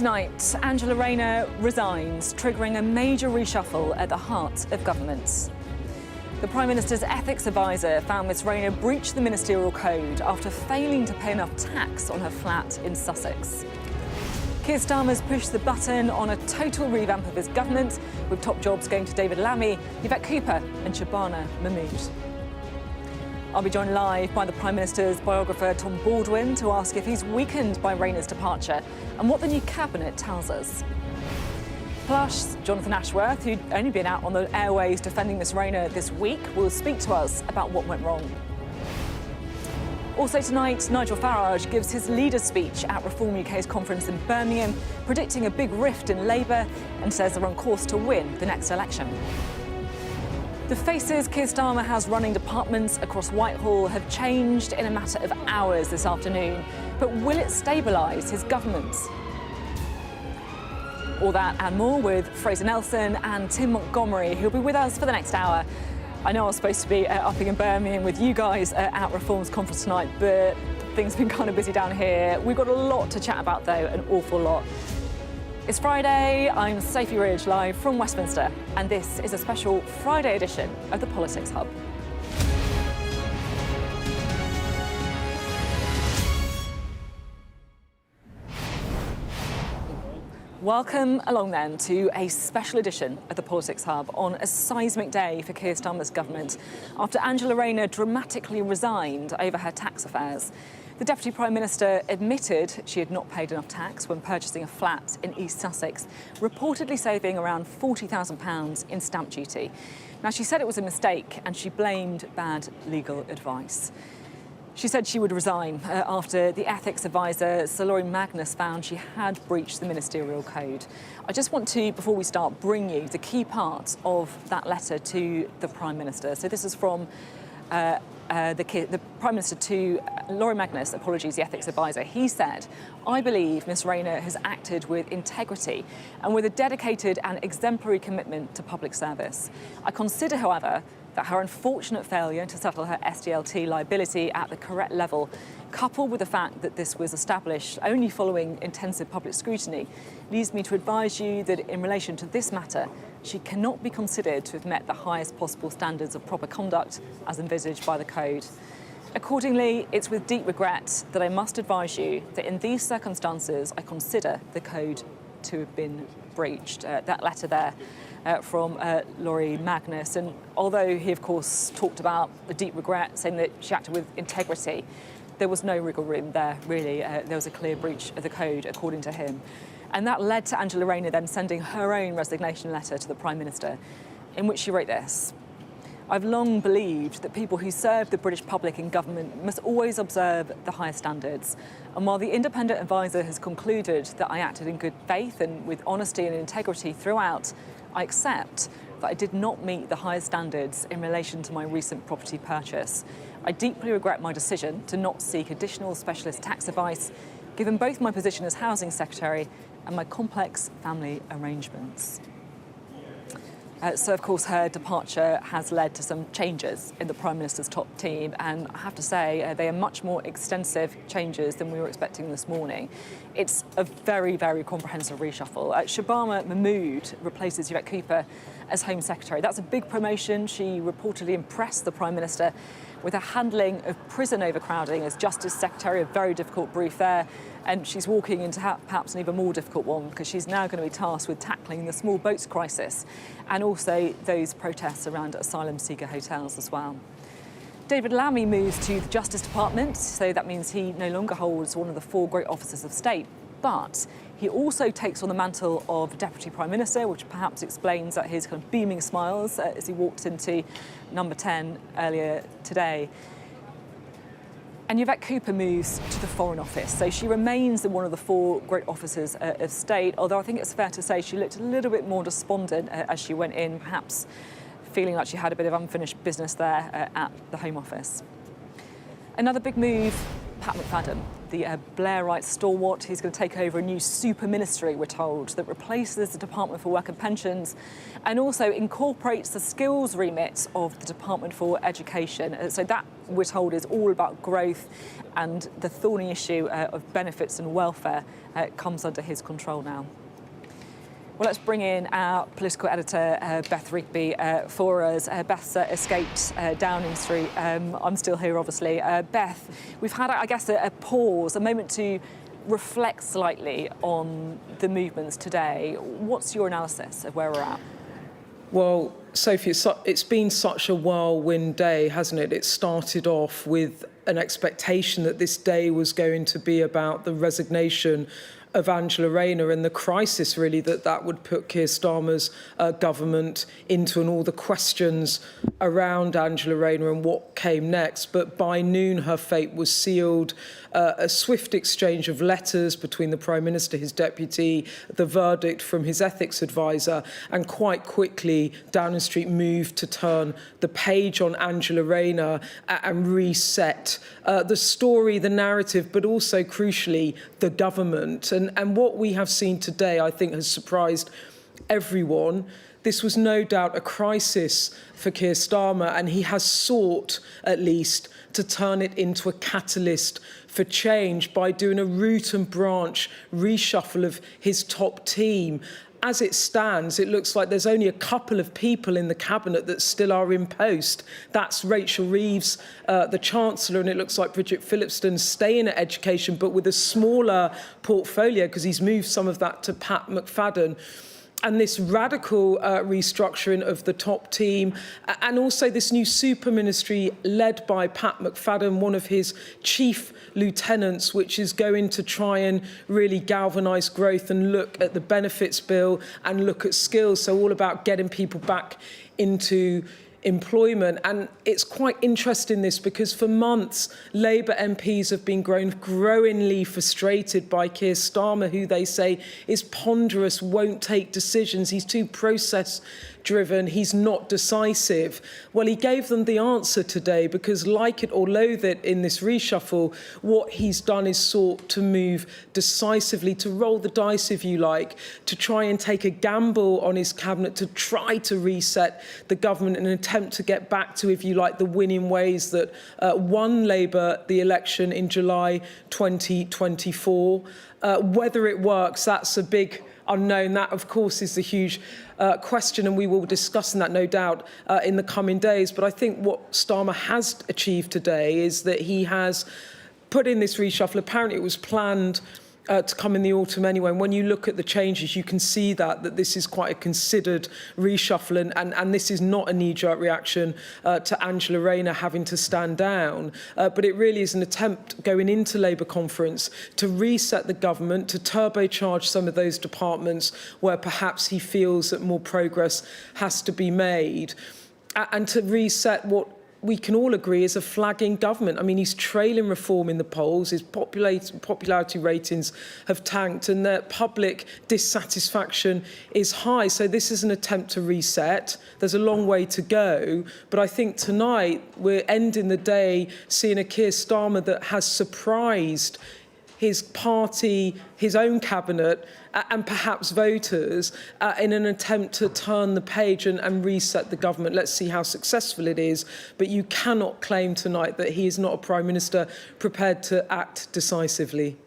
tonight, Angela Rayner resigns, triggering a major reshuffle at the heart of government. The Prime Minister's ethics advisor found Ms Rayner breached the ministerial code after failing to pay enough tax on her flat in Sussex. Keir Starmer's pushed the button on a total revamp of his government, with top jobs going to David Lammy, Yvette Cooper and Shabana Mahmood. I'll be joined live by the Prime Minister's biographer Tom Baldwin to ask if he's weakened by Rayner's departure and what the new cabinet tells us. Plus, Jonathan Ashworth, who'd only been out on the airways defending Ms Rayner this week, will speak to us about what went wrong. Also tonight, Nigel Farage gives his leader's speech at Reform UK's conference in Birmingham, predicting a big rift in Labour and says they're on course to win the next election. The faces Keir Starmer has running departments across Whitehall have changed in a matter of hours this afternoon. But will it stabilise his government? All that and more with Fraser Nelson and Tim Montgomery, who'll be with us for the next hour. I know I was supposed to be up in Birmingham with you guys at Reform's conference tonight, but things have been kind of busy down here. We've got a lot to chat about, though, an awful lot. It's Friday, I'm Sophy Ridge, live from Westminster, and this is a special Friday edition of the Politics Hub. Welcome along then to a special edition of the Politics Hub on a seismic day for Keir Starmer's government after Angela Rayner dramatically resigned over her tax affairs. The Deputy Prime Minister admitted she had not paid enough tax when purchasing a flat in East Sussex, reportedly saving around £40,000 in stamp duty. Now, she said it was a mistake and she blamed bad legal advice. She said she would resign after the ethics advisor, Sir Lori Magnus, found she had breached the ministerial code. I just want to, before we start, bring you the key parts of that letter to the Prime Minister. So this is from the Prime Minister to Lori Magnus, apologies, the ethics advisor. He said, "I believe Ms Rayner has acted with integrity and with a dedicated and exemplary commitment to public service. I consider, however, that her unfortunate failure to settle her SDLT liability at the correct level, coupled with the fact that this was established only following intensive public scrutiny, leads me to advise you that in relation to this matter, she cannot be considered to have met the highest possible standards of proper conduct as envisaged by the code. Accordingly, it's with deep regret that I must advise you that in these circumstances, I consider the code to have been breached." That letter there from Lori Magnus. And although he, of course, talked about the deep regret, saying that she acted with integrity, there was no wriggle room there, really. There was a clear breach of the code, according to him. And that led to Angela Rayner then sending her own resignation letter to the Prime Minister, in which she wrote this: "I've long believed that people who serve the British public in government must always observe the highest standards. And while the independent advisor has concluded that I acted in good faith and with honesty and integrity throughout, I accept that I did not meet the highest standards in relation to my recent property purchase. I deeply regret my decision to not seek additional specialist tax advice, given both my position as Housing Secretary and my complex family arrangements." So, of course, her departure has led to some changes in the Prime Minister's top team, and I have to say they are much more extensive changes than we were expecting this morning. It's a very, very comprehensive reshuffle. Shabana Mahmood replaces Yvette Cooper as Home Secretary. That's a big promotion. She reportedly impressed the Prime Minister with her handling of prison overcrowding as Justice Secretary, a very difficult brief there. And she's walking into perhaps an even more difficult one, because she's now going to be tasked with tackling the small boats crisis and also those protests around asylum seeker hotels as well. David Lammy moves to the Justice Department, so that means he no longer holds one of the four great offices of state, but he also takes on the mantle of Deputy Prime Minister, which perhaps explains that his kind of beaming smiles as he walked into number 10 earlier today. And Yvette Cooper moves to the Foreign Office, so she remains in one of the four great offices of state, although I think it's fair to say she looked a little bit more despondent as she went in, perhaps feeling like she had a bit of unfinished business there at the Home Office. Another big move, Pat McFadden the Blairite stalwart. He's going to take over a new super ministry, we're told, that replaces the Department for Work and Pensions and also incorporates the skills remit of the Department for Education. So that, we're told, is all about growth, and the thorny issue of benefits and welfare comes under his control now. Well, let's bring in our political editor, Beth Rigby, for us. Beth's escaped Downing Street. I'm still here, obviously. Beth, we've had, I guess, a pause, a moment to reflect slightly on the movements today. What's your analysis of where we're at? Well, Sophie, it's been such a whirlwind day, hasn't it? It started off with an expectation that this day was going to be about the resignation of Angela Rayner and the crisis, really, that would put Keir Starmer's government into, and all the questions around Angela Rayner and what came next. But by noon, her fate was sealed. A swift exchange of letters between the Prime Minister, his deputy, the verdict from his ethics advisor, and quite quickly Downing Street moved to turn the page on Angela Rayner and reset the story, the narrative, but also, crucially, the government. And what we have seen today, I think, has surprised everyone. This was no doubt a crisis for Keir Starmer, and he has sought, at least, to turn it into a catalyst for change by doing a root and branch reshuffle of his top team. As it stands, it looks like there's only a couple of people in the cabinet that still are in post. That's Rachel Reeves, the Chancellor, and it looks like Bridget Phillipston staying at Education, but with a smaller portfolio because he's moved some of that to Pat McFadden. And this radical restructuring of the top team, and also this new super ministry led by Pat McFadden, one of his chief lieutenants, which is going to try and really galvanise growth and look at the benefits bill and look at skills. So all about getting people back into employment. And it's quite interesting, this, because for months Labour MPs have been growingly frustrated by Keir Starmer, who they say is ponderous, won't take decisions, he's too process driven, he's not decisive. Well, he gave them the answer today, because like it or loathe it in this reshuffle, what he's done is sought to move decisively, to roll the dice, if you like, to try and take a gamble on his cabinet, to try to reset the government in an attempt to get back to, if you like, the winning ways that won Labour the election in July 2024. Whether it works, that's a big unknown. That, of course, is the huge question, and we will be discussing that, no doubt, in the coming days. But I think what Starmer has achieved today is that he has put in this reshuffle. Apparently it was planned to come in the autumn anyway. And when you look at the changes, you can see that this is quite a considered reshuffle, and this is not a knee-jerk reaction to Angela Rayner having to stand down. But it really is an attempt going into Labour conference to reset the government, to turbocharge some of those departments where perhaps he feels that more progress has to be made, and to reset what we can all agree is a flagging government. I mean, he's trailing reform in the polls. His popularity ratings have tanked, and the public dissatisfaction is high. So this is an attempt to reset. There's a long way to go. But I think tonight we're ending the day seeing a Keir Starmer that has surprised his party, his own cabinet, and perhaps voters in an attempt to turn the page and reset the government. Let's see how successful it is. But you cannot claim tonight that he is not a Prime Minister prepared to act decisively.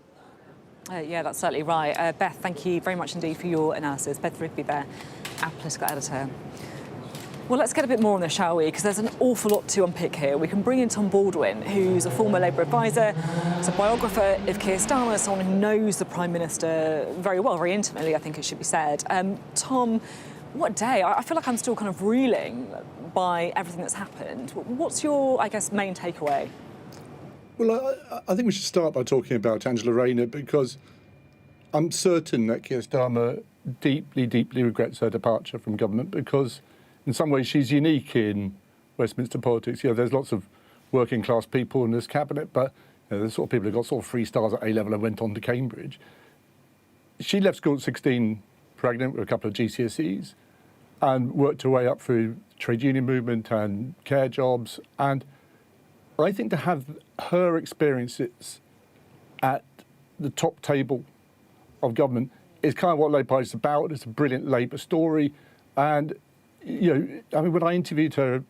Yeah, that's certainly right. Beth, thank you very much indeed for your analysis. Beth Rigby there, our political editor. Well, let's get a bit more on this, shall we? Because there's an awful lot to unpick here. We can bring in Tom Baldwin, who's a former Labour advisor, he's a biographer of Keir Starmer, someone who knows the Prime Minister very well, very intimately, I think it should be said. Tom, what day? I feel like I'm still kind of reeling by everything that's happened. What's your, I guess, main takeaway? Well, I think we should start by talking about Angela Rayner, because I'm certain that Keir Starmer deeply, deeply regrets her departure from government, because in some ways she's unique in Westminster politics. You know, there's lots of working class people in this cabinet, but the sort of people who got sort of 3 stars at A level and went on to Cambridge. She left school at 16, pregnant with a couple of GCSEs, and worked her way up through trade union movement and care jobs. And I think to have her experiences at the top table of government is kind of what Labour Party is about. It's a brilliant Labour story. And, when I interviewed her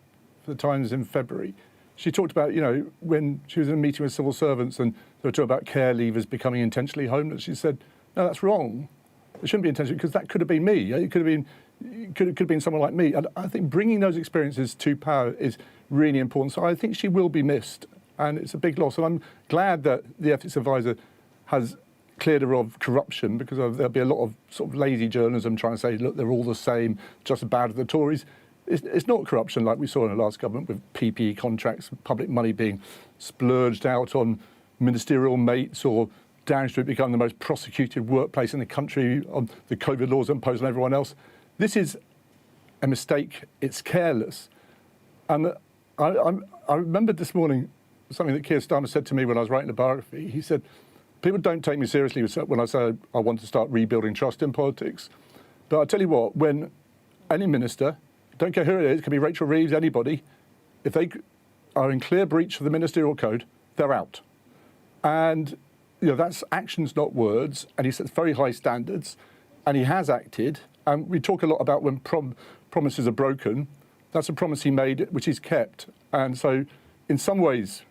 for the Times in February, she talked about, when she was in a meeting with civil servants and they were talking about care leavers becoming intentionally homeless, she said, no, that's wrong. It shouldn't be intentional because that could have been me. It could have been someone like me. And I think bringing those experiences to power is really important. So I think she will be missed, and it's a big loss. And I'm glad that the ethics advisor has cleared her of corruption, because there'll be a lot of sort of lazy journalism trying to say, look, they're all the same, just as bad as the Tories. It's not corruption like we saw in the last government with PPE contracts, public money being splurged out on ministerial mates, or Downing Street become the most prosecuted workplace in the country on the COVID laws imposed on everyone else. This is a mistake. It's careless. And I remembered this morning something that Keir Starmer said to me when I was writing the biography. He said, people don't take me seriously when I say I want to start rebuilding trust in politics. But I tell you what, when any minister, don't care who it is, it can be Rachel Reeves, anybody, if they are in clear breach of the ministerial code, they're out. And that's actions, not words. And he sets very high standards, and he has acted. And we talk a lot about when promises are broken. That's a promise he made, which he's kept. And so, in some ways,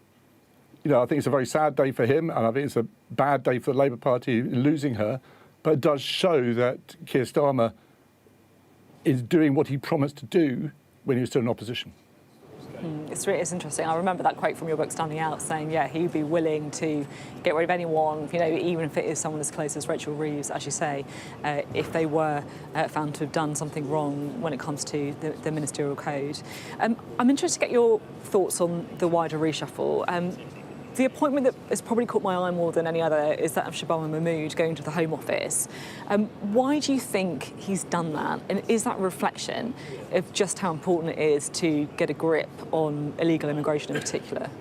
I think it's a very sad day for him, and I think it's a bad day for the Labour Party in losing her. But it does show that Keir Starmer is doing what he promised to do when he was still in opposition. It's interesting. I remember that quote from your book, Standing Out, saying, he'd be willing to get rid of anyone, even if it is someone as close as Rachel Reeves, as you say, if they were found to have done something wrong when it comes to the ministerial code. I'm interested to get your thoughts on the wider reshuffle. The appointment that has probably caught my eye more than any other is that of Shabana Mahmood going to the Home Office. Why do you think he's done that? And is that a reflection of just how important it is to get a grip on illegal immigration in particular?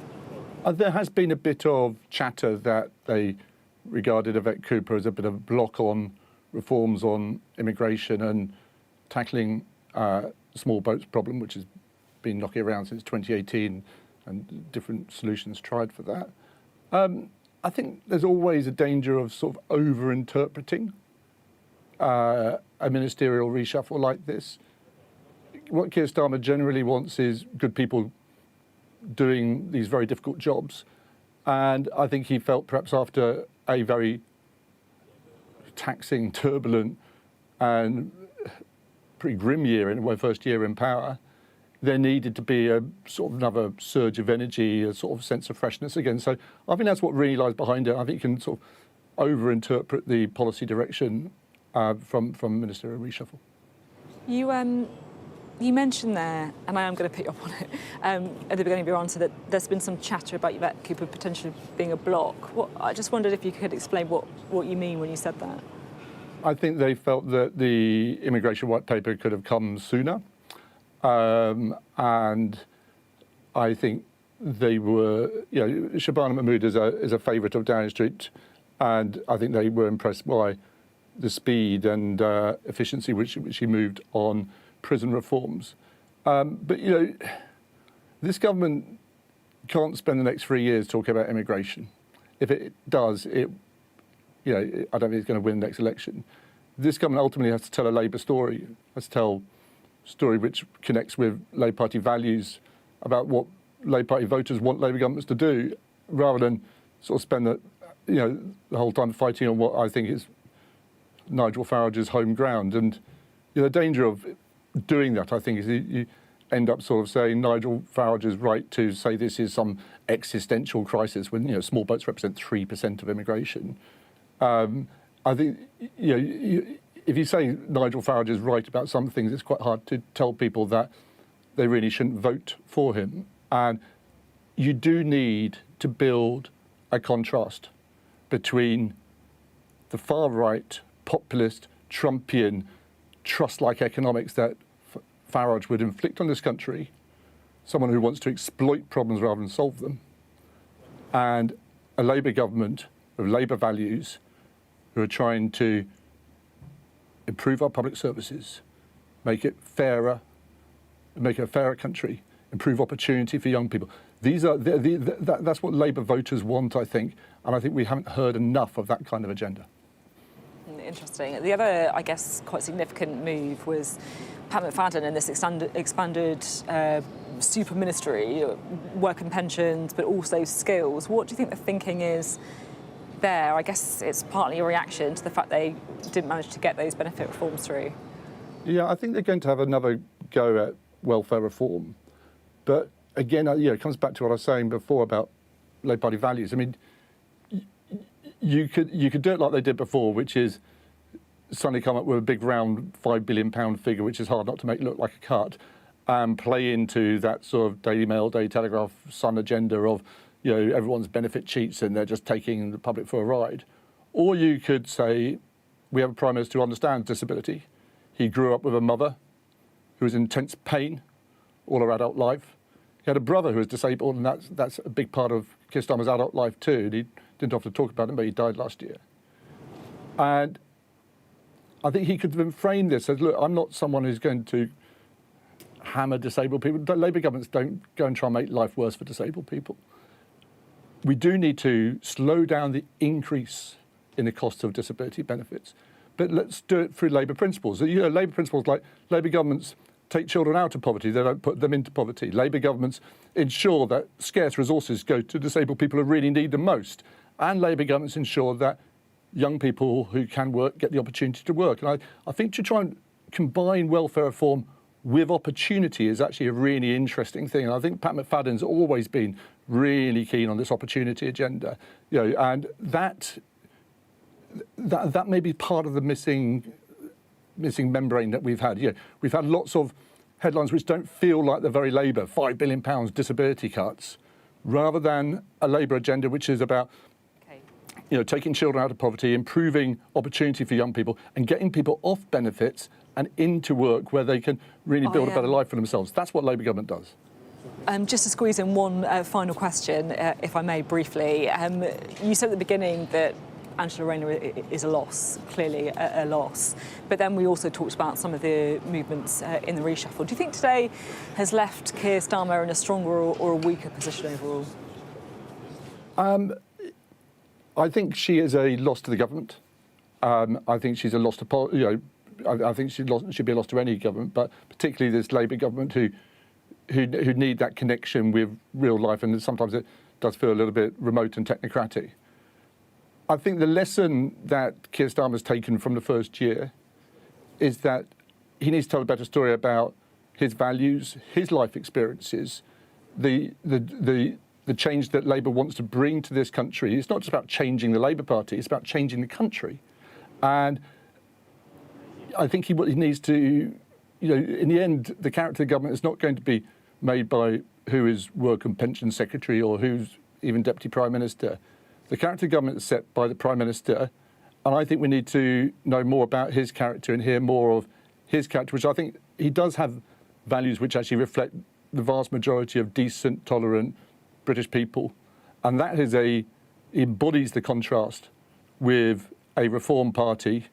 There has been a bit of chatter that they regarded Yvette Cooper as a bit of a block on reforms on immigration and tackling small boats problem, which has been knocking around since 2018. And different solutions tried for that. I think there's always a danger of sort of over-interpreting a ministerial reshuffle like this. What Keir Starmer generally wants is good people doing these very difficult jobs. And I think he felt perhaps after a very taxing, turbulent and pretty grim year in my first year in power, there needed to be a sort of another surge of energy, a sort of sense of freshness again. So I think that's what really lies behind it. I think you can sort of over-interpret the policy direction from ministerial reshuffle. You mentioned there, and I am going to pick up on it, at the beginning of your answer, that there's been some chatter about Yvette Cooper potentially being a block. I just wondered if you could explain what you mean when you said that. I think they felt that the immigration white paper could have come sooner. And I think they were, Shabana Mahmood is a favourite of Downing Street, and I think they were impressed by the speed and efficiency which she moved on prison reforms. But this government can't spend the next 3 years talking about immigration. If it does, I don't think it's going to win the next election. This government ultimately has to tell a Labour story, has to tell story which connects with Labour Party values about what Labour Party voters want Labour governments to do, rather than sort of spend the whole time fighting on what I think is Nigel Farage's home ground. And the danger of doing that, I think, is you end up sort of saying Nigel Farage's right to say this is some existential crisis when small boats represent 3% of immigration. I think if you say Nigel Farage is right about some things, it's quite hard to tell people that they really shouldn't vote for him. And you do need to build a contrast between the far-right, populist, Trumpian, trust-like economics that Farage would inflict on this country, someone who wants to exploit problems rather than solve them, and a Labour government with Labour values who are trying to improve our public services, make it fairer, make it a fairer country, improve opportunity for young people. These are that's what Labour voters want, I think, and I think we haven't heard enough of that kind of agenda. Interesting. The other, I guess, quite significant move was Pat McFadden and this expanded super ministry, work and pensions, but also skills. What do you think the thinking is there? I guess it's partly a reaction to the fact they didn't manage to get those benefit reforms through. Yeah, I think they're going to have another go at welfare reform. But again, it comes back to what I was saying before about Labour Party values. I mean, you could do it like they did before, which is suddenly come up with a big round £5 billion figure, which is hard not to make look like a cut, and play into that sort of Daily Mail, Daily Telegraph, Sun agenda of, everyone's benefit cheats and they're just taking the public for a ride. Or you could say, we have a Prime Minister who understands disability. He grew up with a mother who was in intense pain all her adult life. He had a brother who was disabled, and that's a big part of Keir Starmer's adult life too. And he didn't often talk about him, but he died last year. And I think he could have framed this as, look, I'm not someone who's going to hammer disabled people. Labour governments don't go and try and make life worse for disabled people. We do need to slow down the increase in the cost of disability benefits, but let's do it through Labour principles. Labour principles like Labour governments take children out of poverty, they don't put them into poverty. Labour governments ensure that scarce resources go to disabled people who really need them most. And Labour governments ensure that young people who can work get the opportunity to work. And I think to try and combine welfare reform with opportunity is actually a really interesting thing. And I think Pat McFadden's always been really keen on this opportunity agenda. And that may be part of the missing membrane that we've had. We've had lots of headlines which don't feel like they're very Labour, £5 billion disability cuts, rather than a Labour agenda which is about taking children out of poverty, improving opportunity for young people and getting people off benefits and into work where they can really build a better life for themselves. That's what Labour government does. Just to squeeze in one final question, if I may, briefly. You said at the beginning that Angela Rayner is a loss, clearly a loss. But then we also talked about some of the movements in the reshuffle. Do you think today has left Keir Starmer in a stronger or a weaker position overall? I think she is a loss to the government. I think she's a loss to I think she should be a loss to any government, but particularly this Labour government who need that connection with real life, and sometimes it does feel a little bit remote and technocratic. I think the lesson that Keir Starmer's taken from the first year is that he needs to tell a better story about his values, his life experiences, the change that Labour wants to bring to this country. It's not just about changing the Labour Party, it's about changing the country. And I think he needs to, in the end, the character of the government is not going to be made by who is Work and Pension Secretary or who's even Deputy Prime Minister. The character of government is set by the Prime Minister, and I think we need to know more about his character and hear more of his character, which I think he does have values which actually reflect the vast majority of decent, tolerant British people. And that embodies the contrast with a Reform Party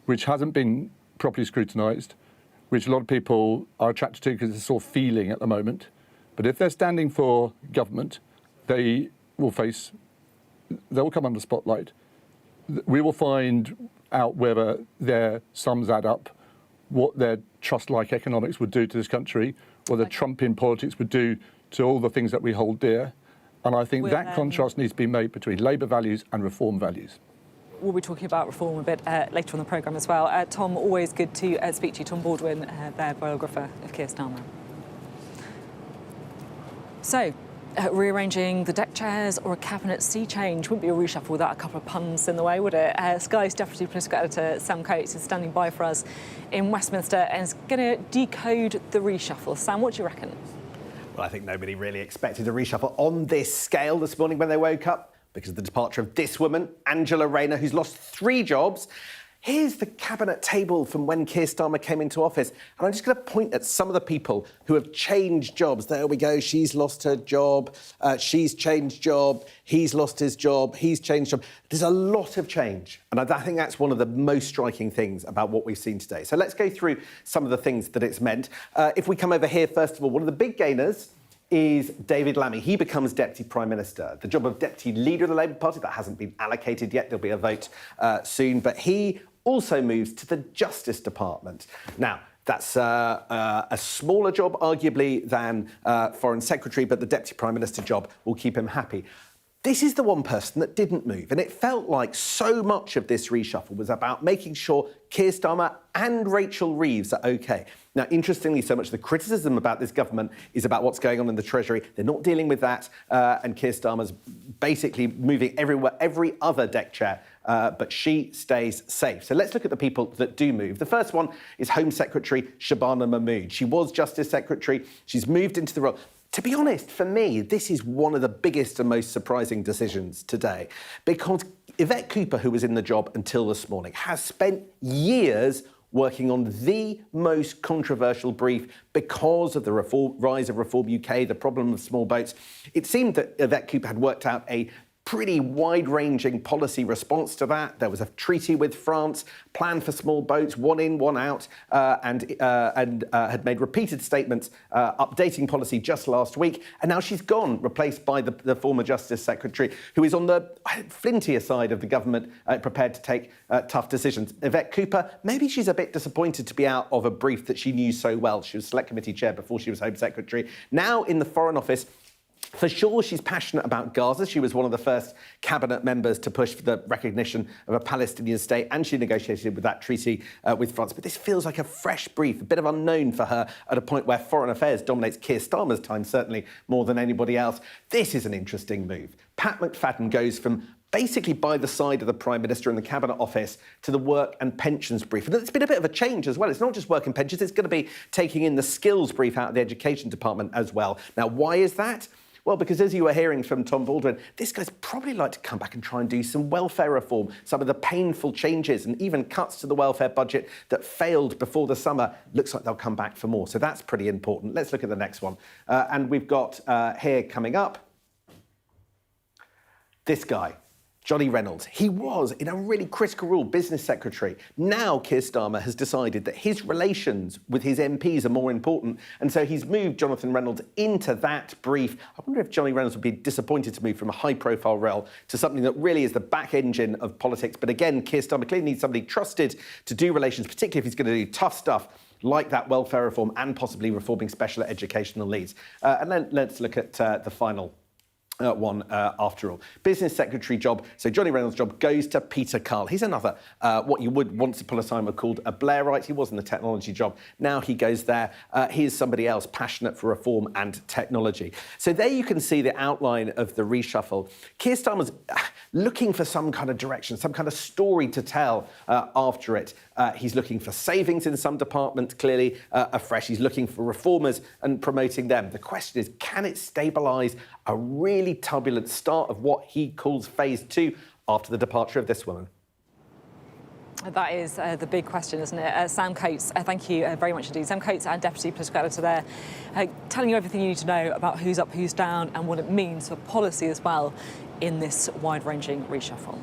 which hasn't been properly scrutinised, which a lot of people are attracted to because it's a sort of feeling at the moment. But if they're standing for government, they will come under the spotlight. We will find out whether their sums add up, what their trust-like economics would do to this country, what the Trumpian politics would do to all the things that we hold dear. And I think that contrast needs to be made between Labour values and Reform values. We'll be talking about reform a bit later on the programme as well. Tom, always good to speak to you. Tom Baldwin, their biographer of Keir Starmer. So, rearranging the deck chairs or a cabinet sea change wouldn't be a reshuffle without a couple of puns in the way, would it? Sky's deputy political editor Sam Coates is standing by for us in Westminster and is going to decode the reshuffle. Sam, what do you reckon? Well, I think nobody really expected a reshuffle on this scale this morning when they woke up, because of the departure of this woman, Angela Rayner, who's lost 3 jobs. Here's the cabinet table from when Keir Starmer came into office. And I'm just going to point at some of the people who have changed jobs. There we go. She's lost her job. She's changed job. He's lost his job. He's changed job. There's a lot of change. And I think that's one of the most striking things about what we've seen today. So let's go through some of the things that it's meant. If we come over here, first of all, one of the big gainers is David Lammy. He becomes Deputy Prime Minister. The job of Deputy Leader of the Labour Party, that hasn't been allocated yet. There'll be a vote soon. But he also moves to the Justice Department. Now, that's a smaller job, arguably, than Foreign Secretary, but the Deputy Prime Minister job will keep him happy. This is the one person that didn't move, and it felt like so much of this reshuffle was about making sure Keir Starmer and Rachel Reeves are OK. Now, interestingly, so much of the criticism about this government is about what's going on in the Treasury. They're not dealing with that, and Keir Starmer's basically moving every other deck chair, but she stays safe. So let's look at the people that do move. The first one is Home Secretary Shabana Mahmood. She was Justice Secretary. She's moved into the role. To be honest, for me, this is one of the biggest and most surprising decisions today, because Yvette Cooper, who was in the job until this morning, has spent years working on the most controversial brief because of the rise of Reform UK, the problem of small boats. It seemed that Yvette Cooper had worked out a pretty wide-ranging policy response to that. There was a treaty with France, plan for small boats, one in, one out, and had made repeated statements updating policy just last week. And now she's gone, replaced by the former Justice Secretary, who is on the flintier side of the government, prepared to take tough decisions. Yvette Cooper, maybe she's a bit disappointed to be out of a brief that she knew so well. She was Select Committee Chair before she was Home Secretary. Now in the Foreign Office, for sure, she's passionate about Gaza. She was one of the first cabinet members to push for the recognition of a Palestinian state, and she negotiated with that treaty with France. But this feels like a fresh brief, a bit of unknown for her at a point where foreign affairs dominates Keir Starmer's time, certainly more than anybody else. This is an interesting move. Pat McFadden goes from basically by the side of the Prime Minister in the Cabinet Office to the work and pensions brief. And it's been a bit of a change as well. It's not just work and pensions, it's going to be taking in the skills brief out of the Education Department as well. Now, why is that? Well, because as you were hearing from Tom Baldwin, this guy's probably like to come back and try and do some welfare reform, some of the painful changes and even cuts to the welfare budget that failed before the summer. Looks like they'll come back for more. So that's pretty important. Let's look at the next one. And we've got here coming up this guy, Johnny Reynolds. He was, in a really critical role, business secretary. Now Keir Starmer has decided that his relations with his MPs are more important, and so he's moved Jonathan Reynolds into that brief. I wonder if Johnny Reynolds would be disappointed to move from a high-profile role to something that really is the back engine of politics. But again, Keir Starmer clearly needs somebody trusted to do relations, particularly if he's going to do tough stuff like that welfare reform and possibly reforming special educational needs. And then let's look at the final one after all. Business Secretary job. So Johnny Reynolds' job goes to Peter Carl. He's another, what you would once upon a time have called a Blairite. He was in the technology job. Now he goes there. Here's somebody else passionate for reform and technology. So there you can see the outline of the reshuffle. Keir Starmer's looking for some kind of direction, some kind of story to tell after it. He's looking for savings in some departments, clearly afresh. He's looking for reformers and promoting them. The question is, can it stabilise a really turbulent start of what he calls phase 2 after the departure of this woman? That is the big question, isn't it? Sam Coates, thank you very much indeed. Sam Coates, our Deputy Political Editor there, telling you everything you need to know about who's up, who's down, and what it means for policy as well in this wide-ranging reshuffle.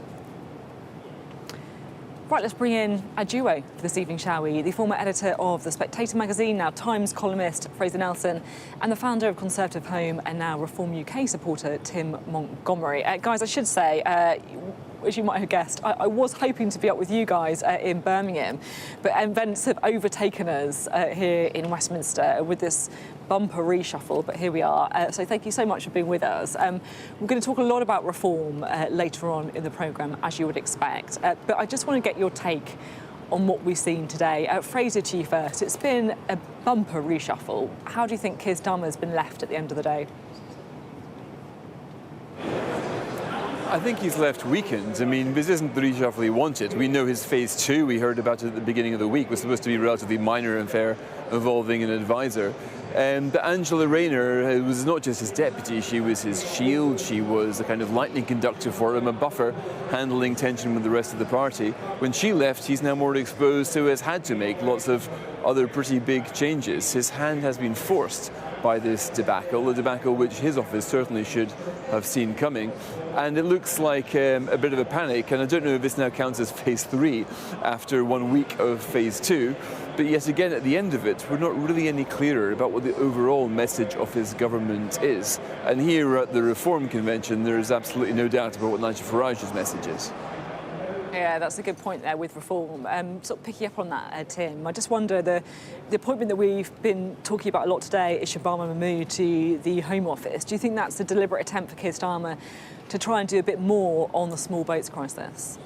Right, let's bring in a duo for this evening, shall we? The former editor of The Spectator magazine, now Times columnist Fraser Nelson, and the founder of Conservative Home and now Reform UK supporter Tim Montgomery. Guys, I should say, as you might have guessed, I was hoping to be up with you guys in Birmingham, but events have overtaken us here in Westminster with this bumper reshuffle, but here we are. So thank you so much for being with us. We're going to talk a lot about reform later on in the programme, as you would expect, but I just want to get your take on what we've seen today. Fraser, to you first. It's been a bumper reshuffle. How do you think Keir Starmer has been left at the end of the day? I think he's left weakened. I mean, this isn't the reshuffle he wanted. We know his phase 2, we heard about it at the beginning of the week, was supposed to be a relatively minor affair involving an advisor. But Angela Rayner was not just his deputy, she was his shield, she was a kind of lightning conductor for him, a buffer, handling tension with the rest of the party. When she left, he's now more exposed, so has had to make lots of other pretty big changes. His hand has been forced by this debacle, a debacle which his office certainly should have seen coming. And it looks like a bit of a panic, and I don't know if this now counts as phase 3 after 1 week of phase 2. But yet again, at the end of it, we're not really any clearer about what the overall message of his government is. And here at the Reform Convention, there is absolutely no doubt about what Nigel Farage's message is. Yeah, that's a good point there with reform. Sort of picking up on that, Tim, I just wonder, the appointment that we've been talking about a lot today is Shabana Mahmood to the Home Office. Do you think that's a deliberate attempt for Keir Starmer to try and do a bit more on the small boats crisis?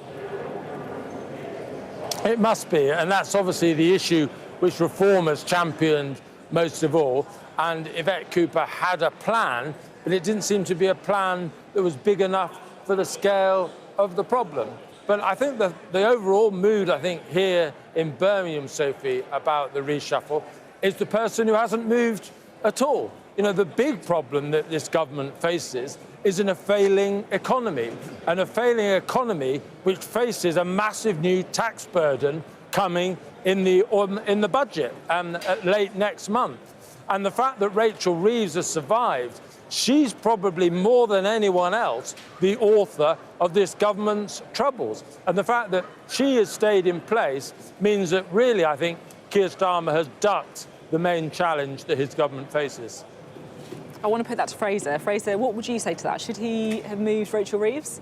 It must be, and that's obviously the issue which Reform has championed most of all. And Yvette Cooper had a plan, but it didn't seem to be a plan that was big enough for the scale of the problem. But I think the overall mood, I think, here in Birmingham, Sophie, about the reshuffle is the person who hasn't moved at all. You know, the big problem that this government faces is in a failing economy, and a failing economy which faces a massive new tax burden coming in the budget late next month. And the fact that Rachel Reeves has survived, she's probably more than anyone else the author of this government's troubles. And the fact that she has stayed in place means that really, I think, Keir Starmer has ducked the main challenge that his government faces. I want to put that to Fraser. Fraser, what would you say to that? Should he have moved Rachel Reeves?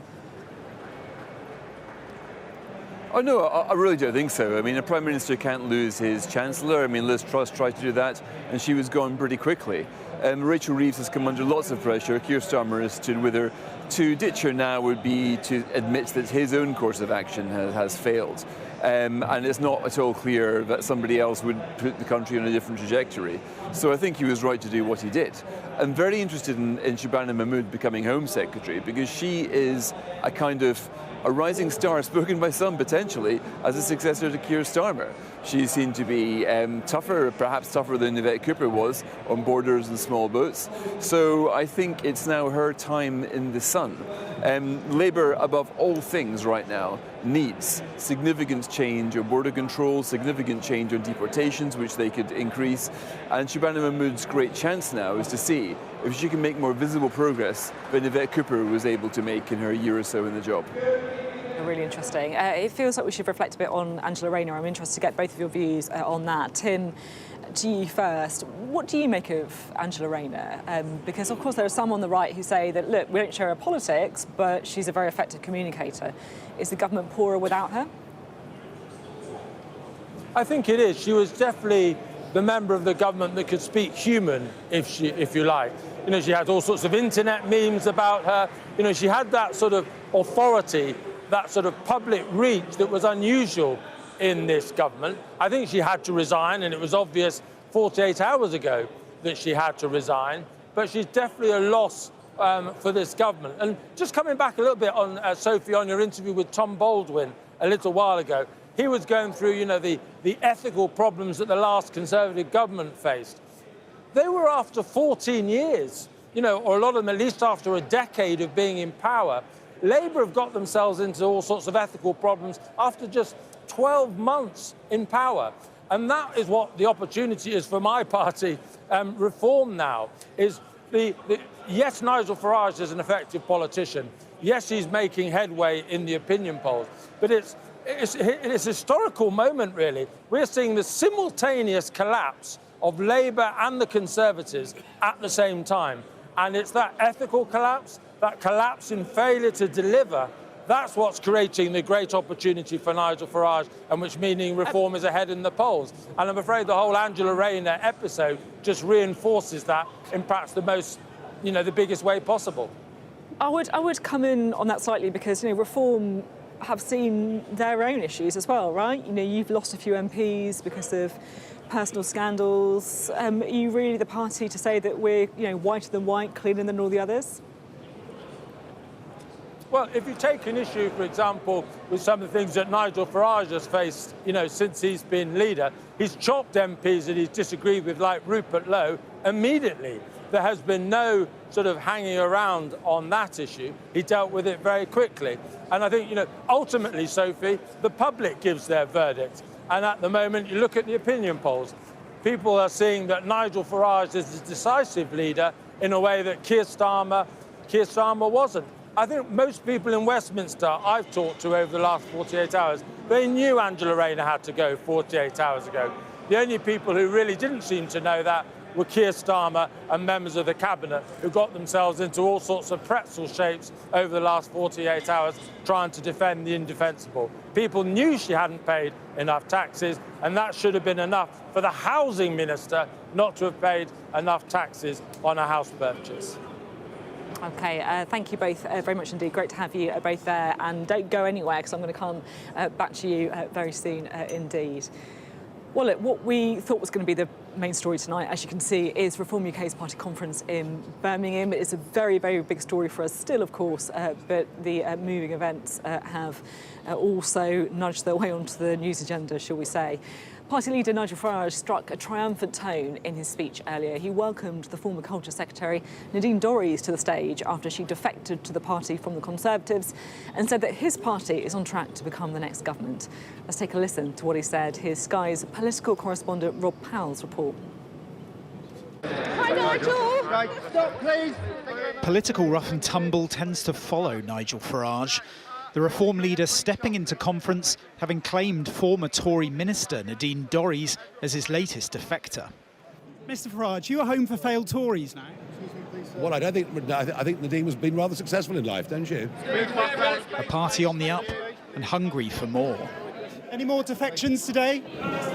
Oh, no, I really don't think so. I mean, a Prime Minister can't lose his Chancellor. I mean, Liz Truss tried to do that, and she was gone pretty quickly. Rachel Reeves has come under lots of pressure. Keir Starmer has stood with her. To ditch her now would be to admit that his own course of action has failed. And it's not at all clear that somebody else would put the country on a different trajectory. So I think he was right to do what he did. I'm very interested in Shabana Mahmood becoming Home Secretary, because she is a kind of a rising star, spoken by some potentially as a successor to Keir Starmer. She seemed to be tougher, perhaps tougher than Yvette Cooper was on borders and small boats. So I think it's now her time in the sun. Labour, above all things right now, needs significant change on border control, significant change on deportations, which they could increase. And Shabana Mahmood's great chance now is to see if she can make more visible progress than Yvette Cooper was able to make in her year or so in the job. Really interesting. It feels like we should reflect a bit on Angela Rayner. I'm interested to get both of your views on that. Tim, to you first. What do you make of Angela Rayner? Because, of course, there are some on the right who say that, look, we don't share her politics, but she's a very effective communicator. Is the government poorer without her? I think it is. She was definitely the member of the government that could speak human, if you like. You know, she had all sorts of internet memes about her. You know, she had that sort of authority, that sort of public reach that was unusual in this government. I think she had to resign, and it was obvious 48 hours ago that she had to resign, but she's definitely a loss for this government. And just coming back a little bit on, Sophie, on your interview with Tom Baldwin a little while ago, he was going through, you know, the ethical problems that the last Conservative government faced. They were after 14 years, you know, or a lot of them at least after a decade of being in power. Labour have got themselves into all sorts of ethical problems after just 12 months in power. And that is what the opportunity is for my party, Reform now, is yes, Nigel Farage is an effective politician. Yes, he's making headway in the opinion polls. But it's a historical moment, really. We're seeing the simultaneous collapse of Labour and the Conservatives at the same time. And it's that ethical collapse, that collapse in failure to deliver, that's what's creating the great opportunity for Nigel Farage, and which meaning Reform is ahead in the polls. And I'm afraid the whole Angela Rayner episode just reinforces that in perhaps the most, you know, the biggest way possible. I would come in on that slightly because, you know, Reform have seen their own issues as well, right? You know, you've lost a few MPs because of personal scandals. Are you really the party to say that we're, you know, whiter than white, cleaner than all the others? Well, if you take an issue, for example, with some of the things that Nigel Farage has faced, you know, since he's been leader, he's chopped MPs that he's disagreed with, like Rupert Lowe, immediately. There has been no sort of hanging around on that issue. He dealt with it very quickly. And I think, you know, ultimately, Sophie, the public gives their verdict. And at the moment, you look at the opinion polls, people are seeing that Nigel Farage is a decisive leader in a way that Keir Starmer wasn't. I think most people in Westminster I've talked to over the last 48 hours, they knew Angela Rayner had to go 48 hours ago. The only people who really didn't seem to know that were Keir Starmer and members of the cabinet who got themselves into all sorts of pretzel shapes over the last 48 hours trying to defend the indefensible. People knew she hadn't paid enough taxes, and that should have been enough for the housing minister not to have paid enough taxes on a house purchase. OK, thank you both very much indeed. Great to have you both there. And don't go anywhere, because I'm going to come back to you very soon indeed. Well, look, what we thought was going to be the main story tonight, as you can see, is Reform UK's party conference in Birmingham. It's a very, very big story for us still, of course, but the moving events have also nudged their way onto the news agenda, shall we say. Party leader Nigel Farage struck a triumphant tone in his speech earlier. He welcomed the former Culture Secretary Nadine Dorries to the stage after she defected to the party from the Conservatives and said that his party is on track to become the next government. Let's take a listen to what he said. Here's Sky's political correspondent Rob Powell's report. Hi, Nigel! Right, stop, please. Political rough and tumble tends to follow Nigel Farage. The Reform leader stepping into conference, having claimed former Tory minister Nadine Dorries as his latest defector. Mr Farage, you are home for failed Tories now. Well, I think Nadine has been rather successful in life, don't you? A party on the up and hungry for more. Any more defections today?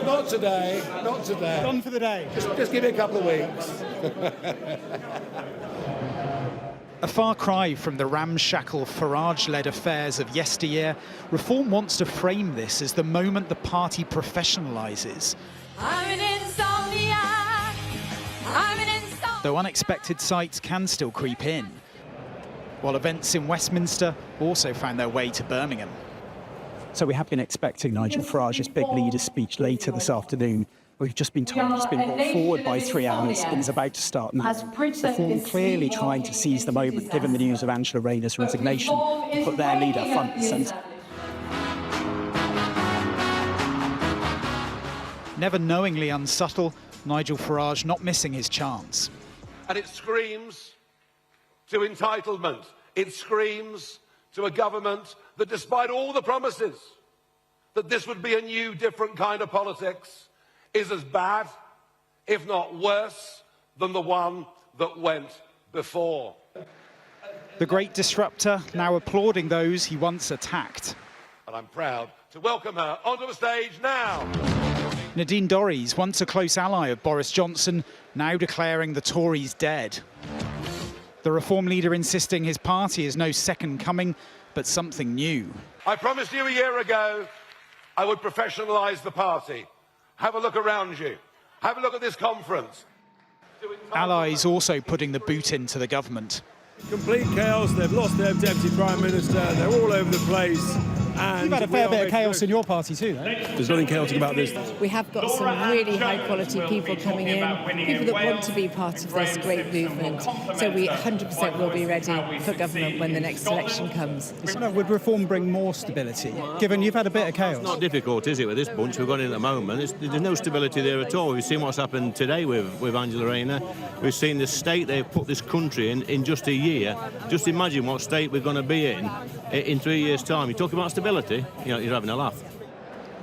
Not today, not today. Gone for the day. Just give me a couple of weeks. A far cry from the ramshackle Farage-led affairs of yesteryear, Reform wants to frame this as the moment the party professionalises. Though unexpected sights can still creep in, while events in Westminster also found their way to Birmingham. So we have been expecting Nigel Farage's big leader speech later this afternoon. We've just been told it's been brought forward by 3 hours and is about to start now. Reform clearly trying to seize the moment, given the news of Angela Rayner's resignation, and put their leader front and centre. Never knowingly unsubtle, Nigel Farage not missing his chance. And it screams to entitlement. It screams to a government that, despite all the promises that this would be a new, different kind of politics, is as bad, if not worse, than the one that went before. The great disruptor now applauding those he once attacked. And I'm proud to welcome her onto the stage now. Nadine Dorries, once a close ally of Boris Johnson, now declaring the Tories dead. The Reform leader insisting his party is no second coming, but something new. I promised you a year ago I would professionalise the party. Have a look around you. Have a look at this conference. Allies also putting the boot into the government. Complete chaos. They've lost their Deputy Prime Minister. They're all over the place. And you've had a fair bit of chaos in your party too, though. There's nothing chaotic about this. We have got some really high-quality people coming in, people that want to be part of this great movement. So we 100% will be ready for government when the next election comes. Would Reform bring more stability, given you've had a bit of chaos? It's not difficult, is it, with this bunch we've got in at the moment? There's no stability there at all. We've seen what's happened today with Angela Rayner. We've seen the state they've put this country in just a year. Just imagine what state we're going to be in 3 years' time. You talk about stability, you're having a laugh.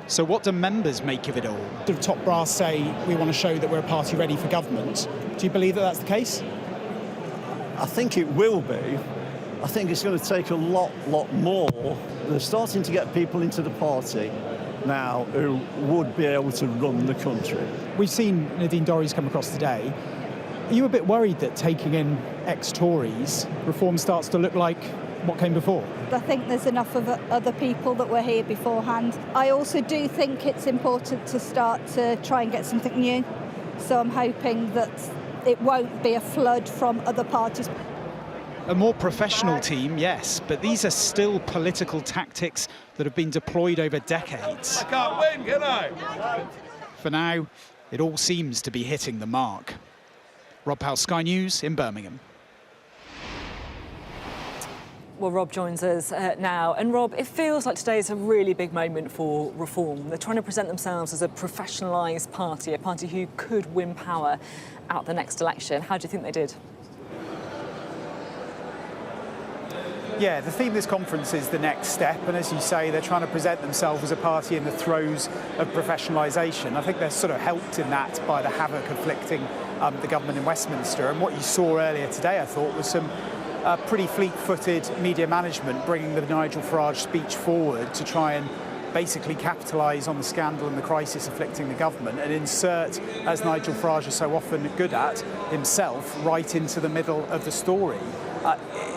So what do members make of it all? The top brass say we want to show that we're a party ready for government. Do you believe that that's the case? I think it will be. I think it's going to take a lot more. They're starting to get people into the party now who would be able to run the country. We've seen Nadine Dorries come across today. Are you a bit worried that taking in ex-Tories, Reform starts to look like what came before? I think there's enough of other people that were here beforehand. I also do think it's important to start to try and get something new. So I'm hoping that it won't be a flood from other parties. A more professional team, yes, but these are still political tactics that have been deployed over decades. I can't win, can I? For now, it all seems to be hitting the mark. Rob Powell, Sky News in Birmingham. Well, Rob joins us now. And Rob, it feels like today is a really big moment for Reform. They're trying to present themselves as a professionalised party, a party who could win power at the next election. How do you think they did? Yeah, the theme of this conference is the next step, and as you say, they're trying to present themselves as a party in the throes of professionalisation. I think they're sort of helped in that by the havoc afflicting the government in Westminster. And what you saw earlier today, I thought, was some pretty fleet-footed media management bringing the Nigel Farage speech forward to try and basically capitalise on the scandal and the crisis afflicting the government and insert, as Nigel Farage is so often good at, himself right into the middle of the story.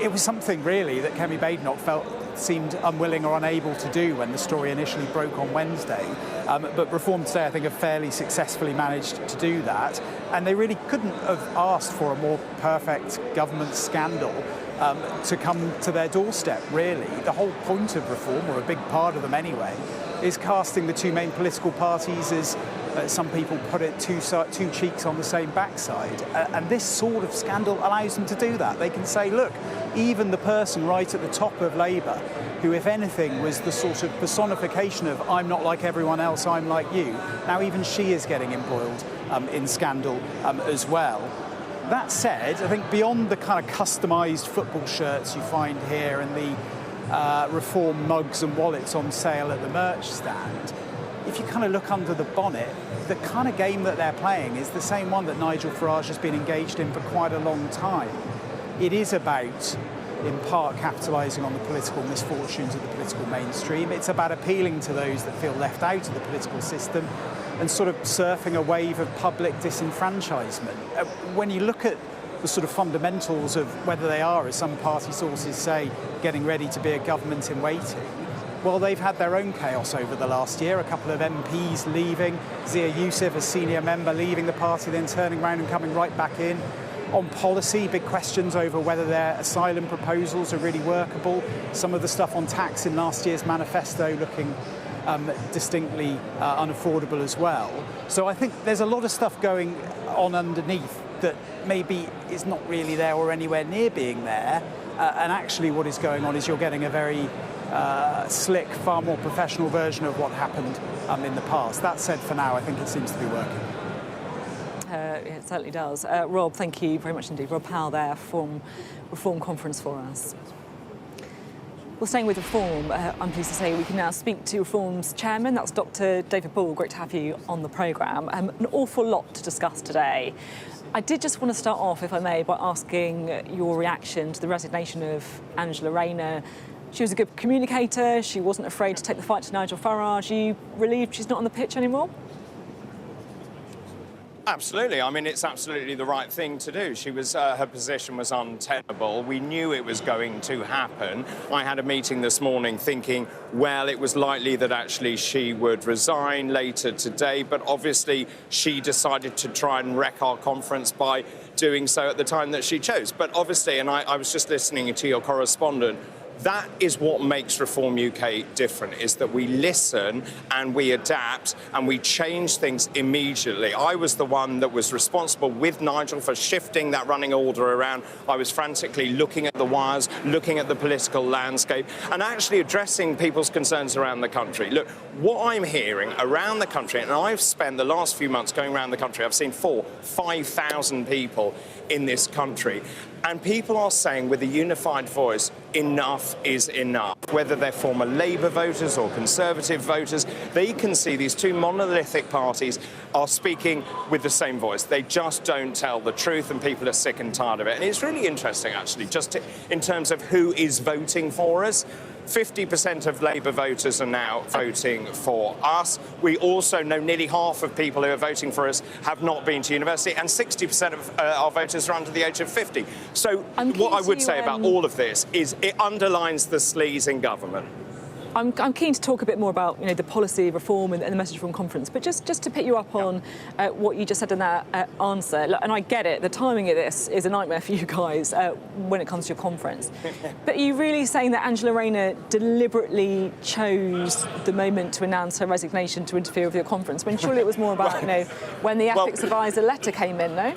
It was something really that Kemi Badenoch seemed unwilling or unable to do when the story initially broke on Wednesday. But Reform today, I think, have fairly successfully managed to do that. And they really couldn't have asked for a more perfect government scandal to come to their doorstep, really. The whole point of Reform, or a big part of them anyway, is casting the two main political parties as, some people put it, two cheeks on the same backside. And this sort of scandal allows them to do that. They can say, look, even the person right at the top of Labour, who, if anything, was the sort of personification of I'm not like everyone else, I'm like you, now even she is getting embroiled in scandal as well. That said, I think beyond the kind of customised football shirts you find here and the Reform mugs and wallets on sale at the merch stand, if you kind of look under the bonnet, the kind of game that they're playing is the same one that Nigel Farage has been engaged in for quite a long time. It is about, in part, capitalising on the political misfortunes of the political mainstream. It's about appealing to those that feel left out of the political system and sort of surfing a wave of public disenfranchisement. When you look at the sort of fundamentals of whether they are, as some party sources say, getting ready to be a government in waiting, well, they've had their own chaos over the last year. A couple of MPs leaving, Zia Youssef, a senior member, leaving the party, then turning around and coming right back in. On policy, big questions over whether their asylum proposals are really workable. Some of the stuff on tax in last year's manifesto looking distinctly unaffordable as well. So I think there's a lot of stuff going on underneath that maybe is not really there or anywhere near being there. And actually what is going on is you're getting a very slick, far more professional version of what happened in the past. That said, for now, I think it seems to be working. It certainly does. Rob, thank you very much indeed. Rob Powell there from Reform Conference for us. Well, staying with Reform, I'm pleased to say we can now speak to Reform's chairman. That's Dr. David Ball. Great to have you on the programme. An awful lot to discuss today. I did just want to start off, if I may, by asking your reaction to the resignation of Angela Rayner. She was a good communicator. She wasn't afraid to take the fight to Nigel Farage. Are you relieved she's not on the pitch anymore? Absolutely. I mean, it's absolutely the right thing to do. She was, her position was untenable. We knew it was going to happen. I had a meeting this morning thinking, well, it was likely that actually she would resign later today, but obviously she decided to try and wreck our conference by doing so at the time that she chose. But obviously, and I was just listening to your correspondent, that is what makes Reform UK different, is that we listen and we adapt and we change things immediately. I was the one that was responsible with Nigel for shifting that running order around. I was frantically looking at the wires, looking at the political landscape and actually addressing people's concerns around the country. Look, what I'm hearing around the country, and I've spent the last few months going around the country, I've seen 5,000 people in this country. And people are saying with a unified voice, enough is enough. Whether they're former Labour voters or Conservative voters, they can see these two monolithic parties are speaking with the same voice. They just don't tell the truth and people are sick and tired of it. And it's really interesting, actually, in terms of who is voting for us. 50% of Labour voters are now voting for us. We also know nearly half of people who are voting for us have not been to university, and 60% of our voters are under the age of 50. So what I would say about all of this is it underlines the sleaze in government. I'm keen to talk a bit more about the policy reform and the message from conference, but just to pick you up on what you just said in that answer, and I get it, the timing of this is a nightmare for you guys when it comes to your conference. But are you really saying that Angela Rayner deliberately chose the moment to announce her resignation to interfere with your conference? I mean, surely it was more about when the ethics advisor letter came in, no?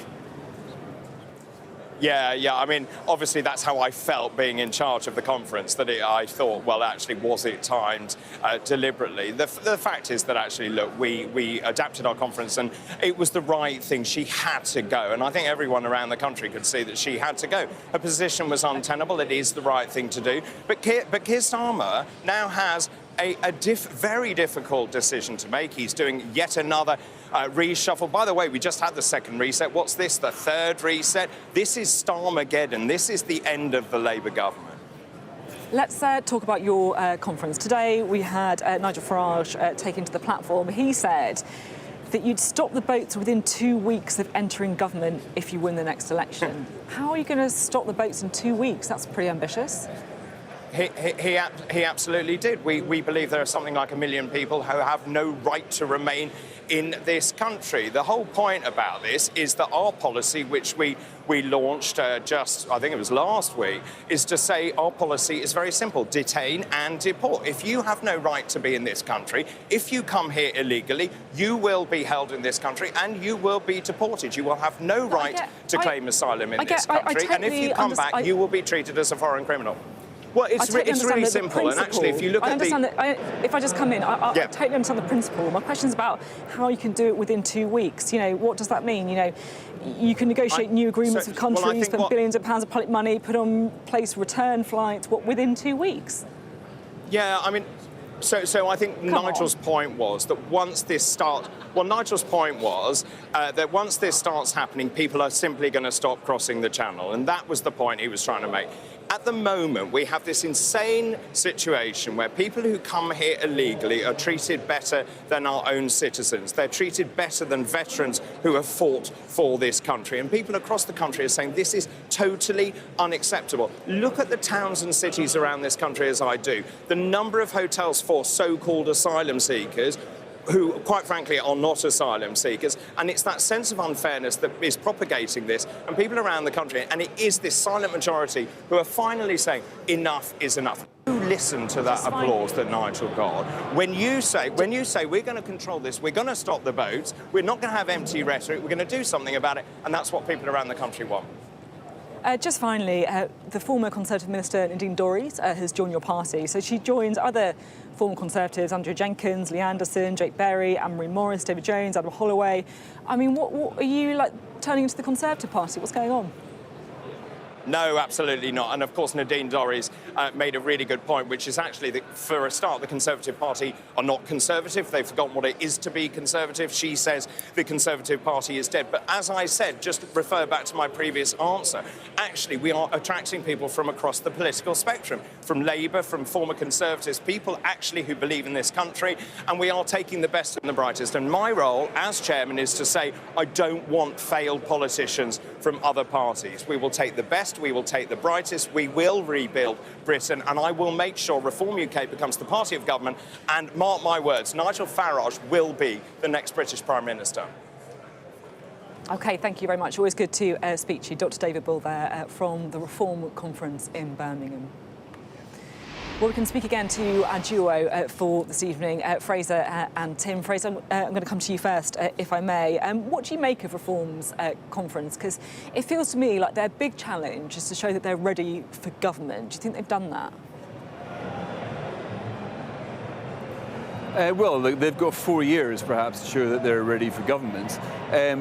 Yeah. I mean, obviously, that's how I felt being in charge of the conference, that I thought, well, actually, was it timed deliberately? The fact is that actually, look, we adapted our conference and it was the right thing. She had to go. And I think everyone around the country could see that she had to go. Her position was untenable. It is the right thing to do. But Keir Starmer now has a very difficult decision to make. He's doing yet another reshuffle. By the way, we just had the second reset. What's this? The third reset? This is Starmageddon. This is the end of the Labour government. Let's talk about your conference. Today we had Nigel Farage taken to the platform. He said that you'd stop the boats within 2 weeks of entering government if you win the next election. How are you going to stop the boats in 2 weeks? That's pretty ambitious. He absolutely did. We believe there are something like 1 million people who have no right to remain in this country. The whole point about this is that our policy, which we launched I think it was last week, is to say our policy is very simple: detain and deport. If you have no right to be in this country, if you come here illegally, you will be held in this country and you will be deported. You will have no right to claim asylum in this country. And if you come back, you will be treated as a foreign criminal. Well, it's really simple, and actually, if you look at if I just come in, I totally understand the principle. My question is about how you can do it within 2 weeks. You know, what does that mean? You know, you can negotiate new agreements with countries, spend billions of pounds of public money, put on place return flights, within 2 weeks? Yeah, I mean, so I think Nigel's point was that once this starts... Well, Nigel's point was that once this starts happening, people are simply going to stop crossing the channel, and that was the point he was trying to make. At the moment, we have this insane situation where people who come here illegally are treated better than our own citizens. They're treated better than veterans who have fought for this country. And people across the country are saying this is totally unacceptable. Look at the towns and cities around this country as I do. The number of hotels for so-called asylum seekers who, quite frankly, are not asylum seekers. And it's that sense of unfairness that is propagating this. And people around the country, and it is this silent majority who are finally saying, enough is enough. Who listen to that applause that Nigel got? When you say we're going to control this, we're going to stop the boats, we're not going to have empty rhetoric, we're going to do something about it, and that's what people around the country want. Just finally, the former Conservative Minister Nadine Dorries has joined your party. So she joins other former Conservatives, Andrew Jenkins, Lee Anderson, Jake Berry, Anne-Marie Morris, David Jones, Adam Holloway. I mean, what are you turning into the Conservative Party? What's going on? No, absolutely not. And of course, Nadine Dorries made a really good point, which is actually that, for a start, the Conservative Party are not conservative. They've forgotten what it is to be conservative. She says the Conservative Party is dead. But as I said, just refer back to my previous answer, actually, we are attracting people from across the political spectrum, from Labour, from former Conservatives, people actually who believe in this country, and we are taking the best and the brightest. And my role as chairman is to say, I don't want failed politicians from other parties. We will take the best, we will take the brightest, we will rebuild Britain, and I will make sure Reform UK becomes the party of government, and mark my words, Nigel Farage will be the next British Prime Minister. OK, thank you very much. Always good to speak to you. Dr David Bull there from the Reform Conference in Birmingham. Well, we can speak again to our duo for this evening, Fraser and Tim. Fraser, I'm going to come to you first, if I may. What do you make of Reform's conference? Because it feels to me like their big challenge is to show that they're ready for government. Do you think they've done that? Well, they've got 4 years, perhaps, to show that they're ready for government.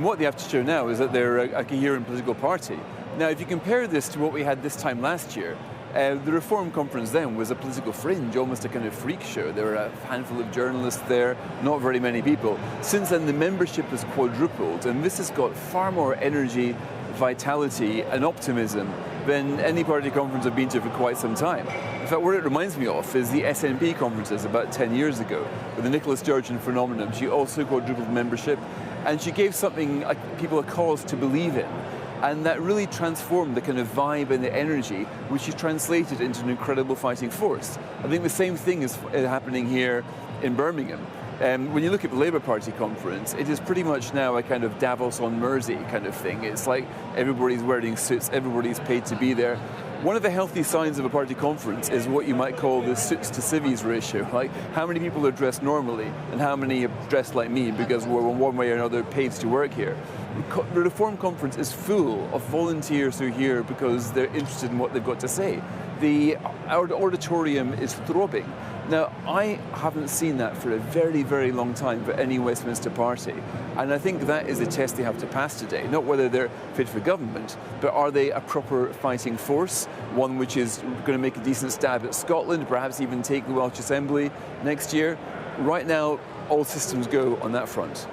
What they have to show now is that they're a coherent political party. Now, if you compare this to what we had this time last year, the Reform Conference then was a political fringe, almost a kind of freak show. There were a handful of journalists there, not very many people. Since then, the membership has quadrupled, and this has got far more energy, vitality and optimism than any party conference I've been to for quite some time. In fact, what it reminds me of is the SNP conferences about 10 years ago, with the Nicola Sturgeon phenomenon. She also quadrupled membership, and she gave people a cause to believe in. And that really transformed the kind of vibe and the energy, which is translated into an incredible fighting force. I think the same thing is happening here in Birmingham. When you look at the Labour Party conference, it is pretty much now a kind of Davos on Mersey kind of thing. It's like everybody's wearing suits, everybody's paid to be there. One of the healthy signs of a party conference is what you might call the suits to civvies ratio. Like how many people are dressed normally and how many are dressed like me because we're one way or another paid to work here. The Reform Conference is full of volunteers who are here because they're interested in what they've got to say. Our auditorium is throbbing. Now, I haven't seen that for a very, very long time for any Westminster party. And I think that is the test they have to pass today. Not whether they're fit for government, but are they a proper fighting force, one which is going to make a decent stab at Scotland, perhaps even take the Welsh Assembly next year. Right now, all systems go on that front.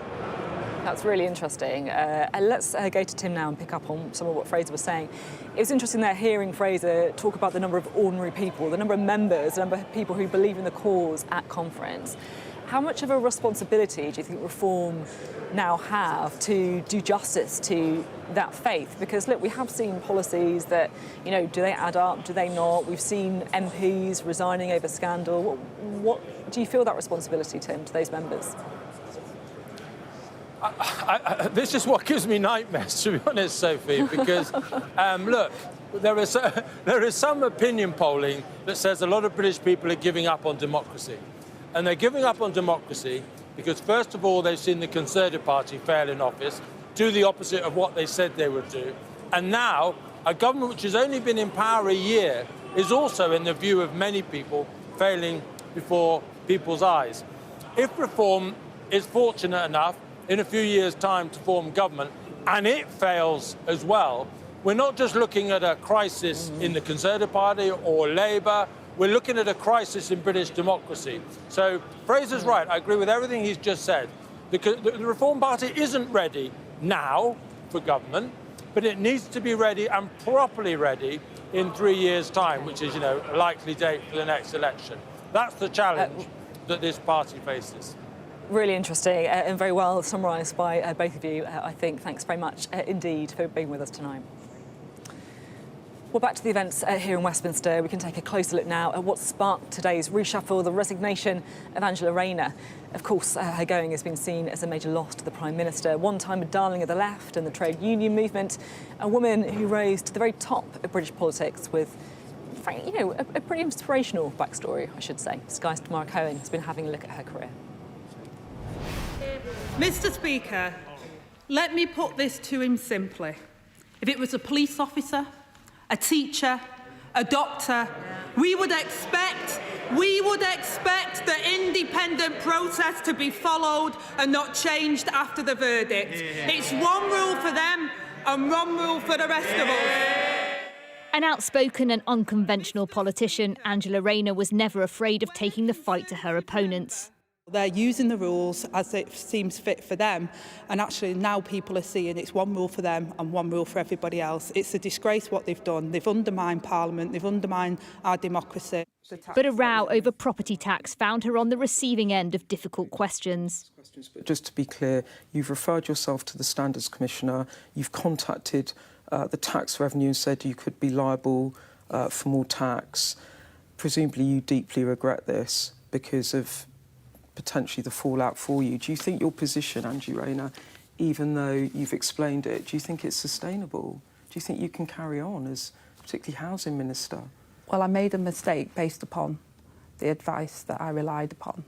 That's really interesting. Let's go to Tim now and pick up on some of what Fraser was saying. It was interesting there hearing Fraser talk about the number of ordinary people, the number of members, the number of people who believe in the cause at conference. How much of a responsibility do you think Reform now have to do justice to that faith? Because, look, we have seen policies that, you know, do they add up, do they not? We've seen MPs resigning over scandal. What do you feel that responsibility, Tim, to those members? This is what gives me nightmares, to be honest, Sophie, because, look, there is some opinion polling that says a lot of British people are giving up on democracy. And they're giving up on democracy because, first of all, they've seen the Conservative Party fail in office, do the opposite of what they said they would do. And now, a government which has only been in power a year is also, in the view of many people, failing before people's eyes. If Reform is fortunate enough in a few years' time to form government, and it fails as well, we're not just looking at a crisis in the Conservative Party or Labour, we're looking at a crisis in British democracy. So Fraser's right, I agree with everything he's just said. The Reform Party isn't ready now for government, but it needs to be ready and properly ready in 3 years' time, which is, you know, a likely date for the next election. That's the challenge that this party faces. Really interesting and very well summarised by both of you, I think. Thanks very much indeed for being with us tonight. Well, back to the events here in Westminster. We can take a closer look now at what sparked today's reshuffle, the resignation of Angela Rayner. Of course, her going has been seen as a major loss to the Prime Minister, one time a darling of the left and the trade union movement, a woman who rose to the very top of British politics with, you know, a pretty inspirational backstory, I should say. Sky's Tamara Cohen has been having a look at her career. Mr. Speaker, let me put this to him simply. If it was a police officer, a teacher, a doctor, we would expect the independent process to be followed and not changed after the verdict. It's one rule for them and one rule for the rest of us. An outspoken and unconventional politician, Angela Rayner was never afraid of taking the fight to her opponents. They're using the rules as it seems fit for them, and actually now people are seeing it's one rule for them and one rule for everybody else. It's a disgrace what they've done. They've undermined Parliament, they've undermined our democracy. But a row over property tax found her on the receiving end of difficult questions. Just to be clear, you've referred yourself to the Standards Commissioner, you've contacted the tax revenue and said you could be liable for more tax. Presumably you deeply regret this because of potentially the fallout for you. Do you think your position, Angela Rayner, even though you've explained it, do you think it's sustainable? Do you think you can carry on as particularly Housing Minister? Well, I made a mistake based upon the advice that I relied upon,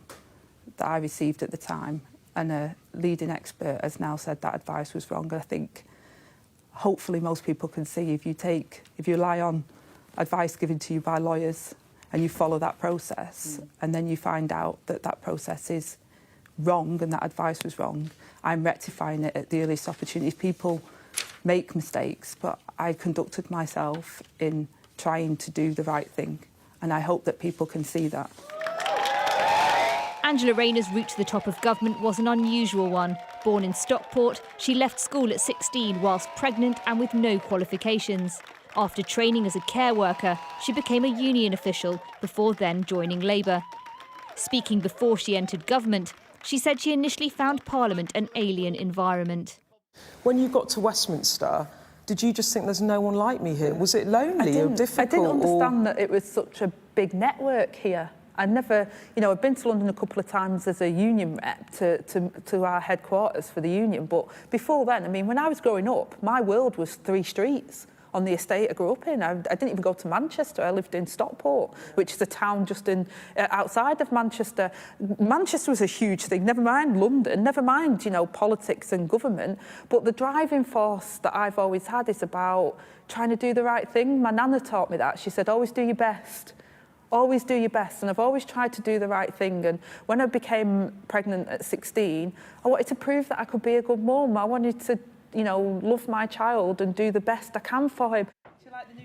that I received at the time, and a leading expert has now said that advice was wrong. I think hopefully most people can see if you rely on advice given to you by lawyers and you follow that process, and then you find out that that process is wrong and that advice was wrong, I'm rectifying it at the earliest opportunity. People make mistakes, but I conducted myself in trying to do the right thing, and I hope that people can see that. Angela Rayner's route to the top of government was an unusual one. Born in Stockport, she left school at 16 whilst pregnant and with no qualifications. After training as a care worker, she became a union official before then joining Labour. Speaking before she entered government, she said she initially found Parliament an alien environment. When you got to Westminster, did you just think there's no one like me here? Was it lonely or difficult? I didn't understand that it was such a big network here. I'd never, I've been to London a couple of times as a union rep to our headquarters for the union, but before then, when I was growing up, my world was 3 streets on the estate I grew up in. I didn't even go to Manchester. I lived in Stockport, which is a town just outside of Manchester. Manchester was a huge thing, never mind London, never mind, you know, politics and government. But the driving force that I've always had is about trying to do the right thing. My nana taught me that. She said, always do your best. Always do your best. And I've always tried to do the right thing. And when I became pregnant at 16, I wanted to prove that I could be a good mum. I wanted to, you know, love my child and do the best I can for him.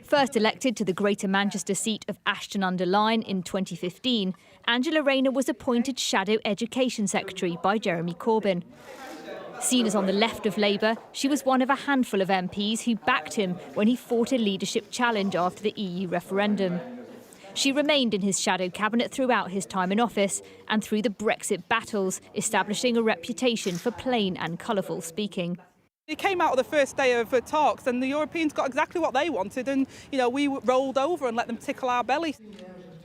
First elected to the Greater Manchester seat of Ashton-under-Lyne in 2015, Angela Rayner was appointed Shadow Education Secretary by Jeremy Corbyn. Seen as on the left of Labour, she was one of a handful of MPs who backed him when he fought a leadership challenge after the EU referendum. She remained in his shadow cabinet throughout his time in office and through the Brexit battles, establishing a reputation for plain and colourful speaking. It came out of the first day of talks and the Europeans got exactly what they wanted and, you know, we rolled over and let them tickle our bellies.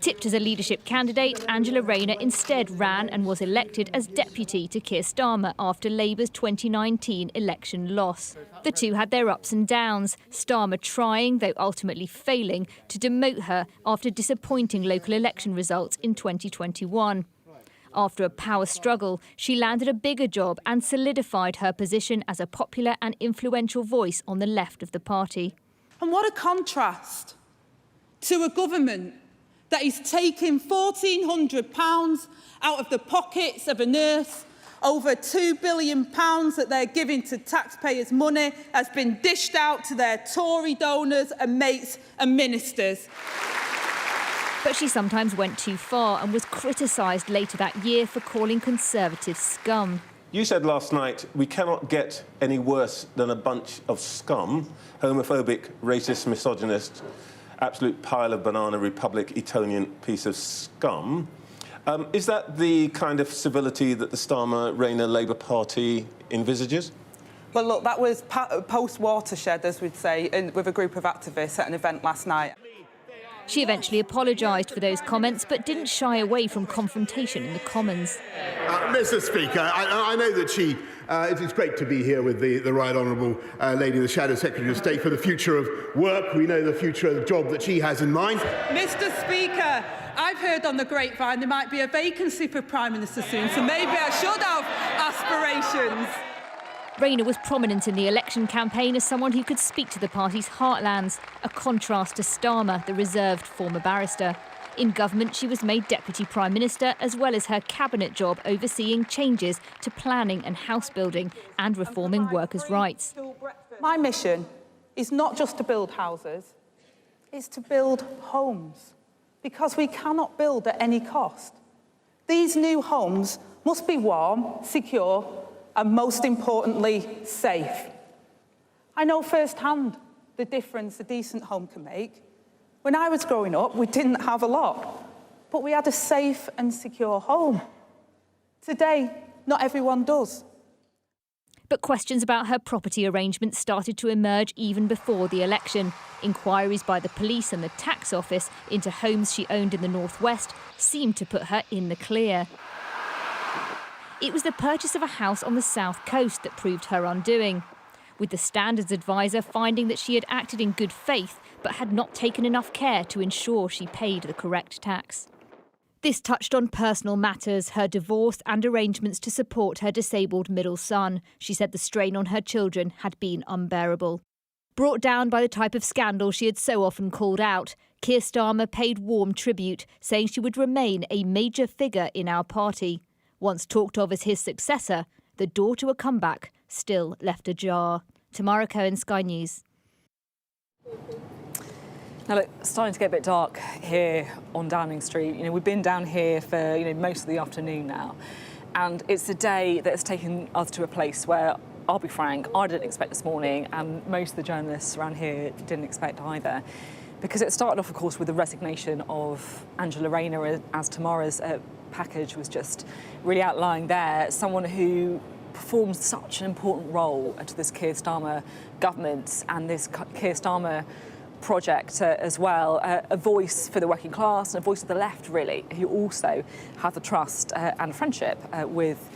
Tipped as a leadership candidate, Angela Rayner instead ran and was elected as deputy to Keir Starmer after Labour's 2019 election loss. The two had their ups and downs, Starmer trying, though ultimately failing, to demote her after disappointing local election results in 2021. After a power struggle, she landed a bigger job and solidified her position as a popular and influential voice on the left of the party. And what a contrast to a government that is taking £1,400 out of the pockets of a nurse. Over £2 billion that they're giving to taxpayers' money has been dished out to their Tory donors and mates and ministers. But she sometimes went too far and was criticised later that year for calling Conservatives scum. You said last night, we cannot get any worse than a bunch of scum, homophobic, racist, misogynist, absolute pile of banana republic Etonian piece of scum. Is that the kind of civility that the Starmer-Rayner Labour Party envisages? Well, look, that was post-watershed, as we'd say, with a group of activists at an event last night. She eventually apologised for those comments, but didn't shy away from confrontation in the Commons. Mr. Speaker, I know that it's great to be here with the Right Honourable Lady, the Shadow Secretary of State, for the future of work. We know the future of the job that she has in mind. Mr. Speaker, I've heard on the grapevine there might be a vacancy for Prime Minister soon, so maybe I should have aspirations. Rayner was prominent in the election campaign as someone who could speak to the party's heartlands, a contrast to Starmer, the reserved former barrister. In government, she was made Deputy Prime Minister, as well as her cabinet job overseeing changes to planning and house building and reforming workers' rights. My mission is not just to build houses, it's to build homes, because we cannot build at any cost. These new homes must be warm, secure, and most importantly, safe. I know firsthand the difference a decent home can make. When I was growing up, we didn't have a lot, but we had a safe and secure home. Today, not everyone does. But questions about her property arrangements started to emerge even before the election. Inquiries by the police and the tax office into homes she owned in the northwest seemed to put her in the clear. It was the purchase of a house on the south coast that proved her undoing, with the Standards advisor finding that she had acted in good faith but had not taken enough care to ensure she paid the correct tax. This touched on personal matters, her divorce and arrangements to support her disabled middle son. She said the strain on her children had been unbearable. Brought down by the type of scandal she had so often called out, Keir Starmer paid warm tribute, saying she would remain a major figure in our party. Once talked of as his successor, the door to a comeback still left ajar. Tamara Cohen, Sky News. Now look, it's starting to get a bit dark here on Downing Street. You know, we've been down here for most of the afternoon now, and it's a day that has taken us to a place where, I'll be frank, I didn't expect this morning, and most of the journalists around here didn't expect either. Because it started off, of course, with the resignation of Angela Rayner, as Tamara's package was just really outlined there. Someone who performed such an important role to this Keir Starmer government and this Keir Starmer project as well. A voice for the working class and a voice of the left, really, who also have the trust and friendship with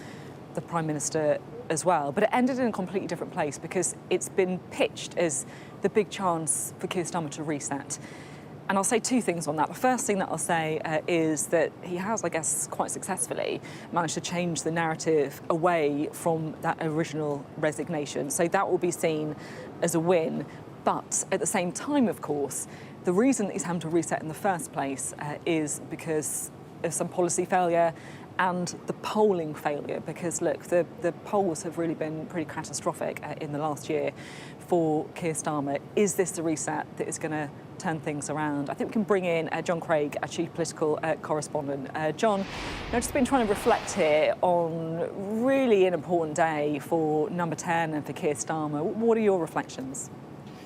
the Prime Minister as well, but it ended in a completely different place because it's been pitched as the big chance for Keir Starmer to reset. And I'll say two things on that. The first thing that I'll say is that he has, I guess, quite successfully managed to change the narrative away from that original resignation. So that will be seen as a win. But at the same time, of course, the reason that he's having to reset in the first place is because of some policy failure and the polling failure, because look, the polls have really been pretty catastrophic in the last year for Keir Starmer. Is this the reset that is going to turn things around? I think we can bring in John Craig, our chief political correspondent. John, I've just been trying to reflect here on really an important day for Number 10 and for Keir Starmer. What are your reflections?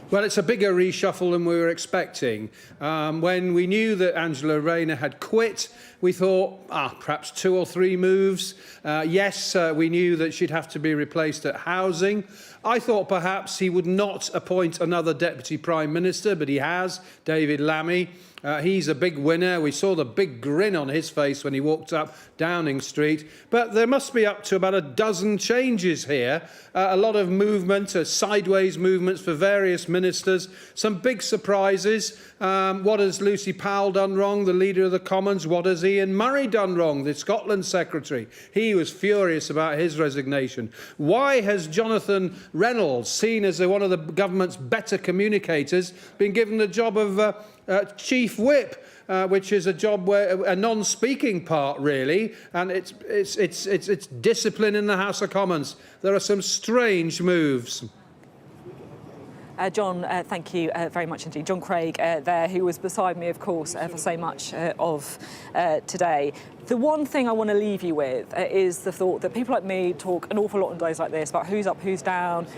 Well, it's a bigger reshuffle than we were expecting. When we knew that Angela Rayner had quit, we thought, perhaps 2 or 3 moves. Yes, we knew that she'd have to be replaced at housing. I thought perhaps he would not appoint another Deputy Prime Minister, but he has, David Lammy. He's a big winner. We saw the big grin on his face when he walked up Downing Street. But there must be up to about a dozen changes here. A lot of movement, sideways movements for various ministers. Some big surprises. What has Lucy Powell done wrong, the Leader of the Commons? What has Ian Murray done wrong, the Scotland Secretary? He was furious about his resignation. Why has Jonathan Reynolds, seen as one of the government's better communicators, been given the job of Chief Whip, which is a job where a non-speaking part really, and it's discipline in the House of Commons. There are some strange moves. John, thank you very much indeed. John Craig there, who was beside me, of course, for so much of today. The one thing I want to leave you with is the thought that people like me talk an awful lot on days like this about who's up, who's down,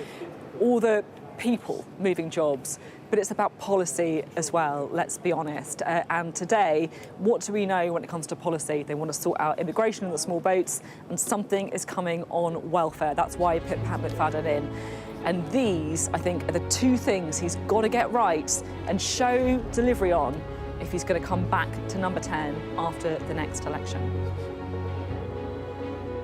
all the people moving jobs. But it's about policy as well, let's be honest. And today, what do we know when it comes to policy? They want to sort out immigration in the small boats, and something is coming on welfare. That's why he put Pat McFadden in. And these, I think, are the 2 things he's got to get right and show delivery on if he's going to come back to Number 10 after the next election.